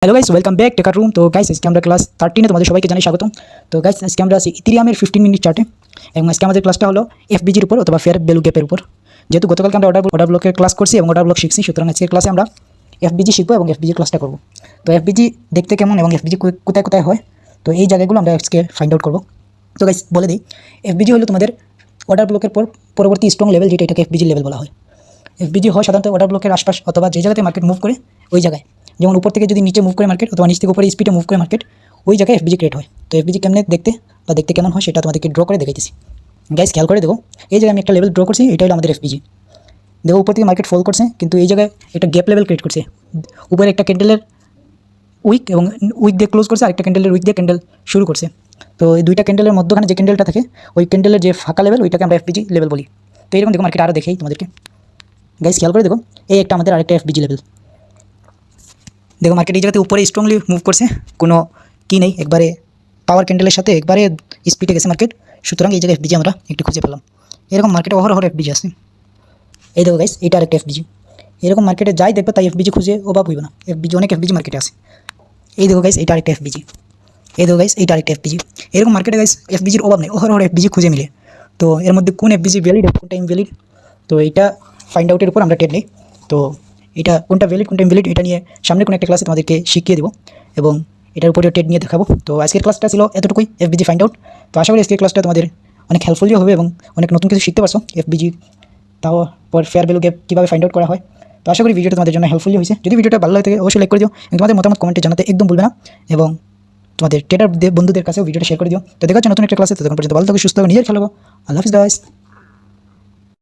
Hello guys, welcome back টেকার room. তো guys, আজকে আমরা ক্লাস 13 তোমাদের সবাইকে জানাই স্বাগতম। তো গাইস, আজকে আমরা আছি ইথেরিয়ামের 15 মিনিট চার্টে এবং আজকে আমাদের ক্লাসটা হলো এফবিজির উপর অথবা ফেয়ার ভ্যালু গ্যাপের উপর। যেহেতু গতকালকে আমরা অর্ডার ব্লকের ক্লাস করছি এবং অর্ডার ব্লক শিখছি, সুতরাং আজকের ক্লাসে আমরা এফবিজি শিখবো এবং এফবিজির ক্লাসটা করবো। তো এফবিজি দেখতে কেমন এবং এফবিজি কোথায় কোথায় হয়, তো এই জায়গাগুলো আমরা আজকে ফাইন্ড আউট করবো। তো গাইস বলে দিই, এফবিজি হলো তোমাদের অর্ডার ব্লকের পরবর্তী স্ট্রং লেভেল, যেটা এটাকে এফবিজি লেভেল বলা হয়। এফবিজি হয় সাধারণত অর্ডার ব্লকের আশপাশ অথবা যে জায়গাতে মার্কেট মুভ করে ওই জায়গায়, যেমন উপর থেকে যদি নিচে মুভ করে মার্কেট অথবা নিচ থেকে উপরে স্পিডে মুভ করে মার্কেট, ওই জায়গায় এফবিজি ক্রিয়েট হয়। তো এফবিজি কেমনে দেখতে বা দেখতে কেমন হয় সেটা তোমাদেরকে ড্র করে দেখাইতেছি। গাইস খেয়াল করে দেখো, এই জায়গায় আমি একটা লেভেল ড্র করছি, এটা হলো আমাদের এফবিজি। দেখো উপর থেকে মার্কেট ফল করছে, কিন্তু এই জায়গায় একটা গ্যাপ লেভেল ক্রিয়েট করছে। উপরে একটা ক্যান্ডেলের উইক এবং উইক দিয়ে ক্লোজ করছে, আরেকটা ক্যান্ডেলের উইক দিয়ে ক্যান্ডেল শুরু করছে। তো এই দুইটা ক্যান্ডেলের মধ্যখানে যে ক্যান্ডেলটা থাকে, ওই ক্যান্ডেলের যে ফাঁকা লেভেল, ওইটাকে আমরা এফবিজি লেভেল বলি। তো এরকম দেখো মার্কেট আরও দেখেই তোমাদেরকে। গাইস খেয়াল করে দেখো, এই একটা আমাদের আরেকটা এফবিজি লেভেল। দেখো মার্কেট এই জায়গাতে উপরে স্ট্রংলি মুভ করছে, কোনো কি নেই, একবারে পাওয়ার ক্যান্ডেলের সাথে একবারে স্পিডে গেছে মার্কেট। সুতরাং এই জায়গায় এফবিজি আমরা একটু খুঁজে পেলাম। এরকম মার্কেটে অহরহ এফবিজি আছে। এই দেখো গাইস, এটা আরেকটা এফবিজি। এরকম মার্কেটে যাই দেখবে তাই এফবিজি খুঁজে অভাব হইব না, এফবিজি অনেক এফবিজি মার্কেটে আছে। এই দেখো গাইস, এটা আরেকটা এফবিজি। এই দেখো গাইস, এটা আরেকটা এফবিজি। এরকম মার্কেটে গাইস এফবিজির অভাব নেই, অহরহ এফবিজি খুঁজে মিলে। তো এর মধ্যে কোন এফবিজি ভ্যালিড এবং কোনটা ইনভ্যালিড, তো এইটা ফাইন্ড আউটের উপর আমরা ট্রেড নিই। তো এটা কোনটা ভ্যালিড কোনটা ইনভ্যালিড, এটা নিয়ে সামনে কোনো একটা ক্লাসে তোমাদেরকে শিখিয়ে দেবো এবং এটার উপরে ট্রেড নিয়ে দেখাবো। তো আজকের ক্লাসটা ছিল এতটুকুই, এফবিজি ফাইন্ড আউট। তো আশা করি আজকের ক্লাসটা তোমাদের অনেক হেল্পফুলই হবে এবং অনেক নতুন কিছু শিখতে পারছো এফবিজি, তাও পর ফেয়ার ভ্যালু গ্যাপ কীভাবে ফাইন্ড আউট করা হয়। তো আশা করি ভিডিওটা তোমাদের জন্য হেল্পফুলি হয়েছে। যদি ভিডিওটা ভালো লাগে থাকে অবশ্যই লাইক করে দিও এবং তোমাদের মতামত কমেন্টে জানাতে একদম ভুলবে না এবং তোমাদের ট্রেডার বন্ধুদের কাছেও ভিডিওটা শেয়ার করে দিও। তো দেখা হচ্ছে নতুন একটা ক্লাসে, ততক্ষণ পর্যন্ত ভালো থাকো, সুস্থ থাকো, নিজের খেলো। আল্লাহ হাফিজ গাইস।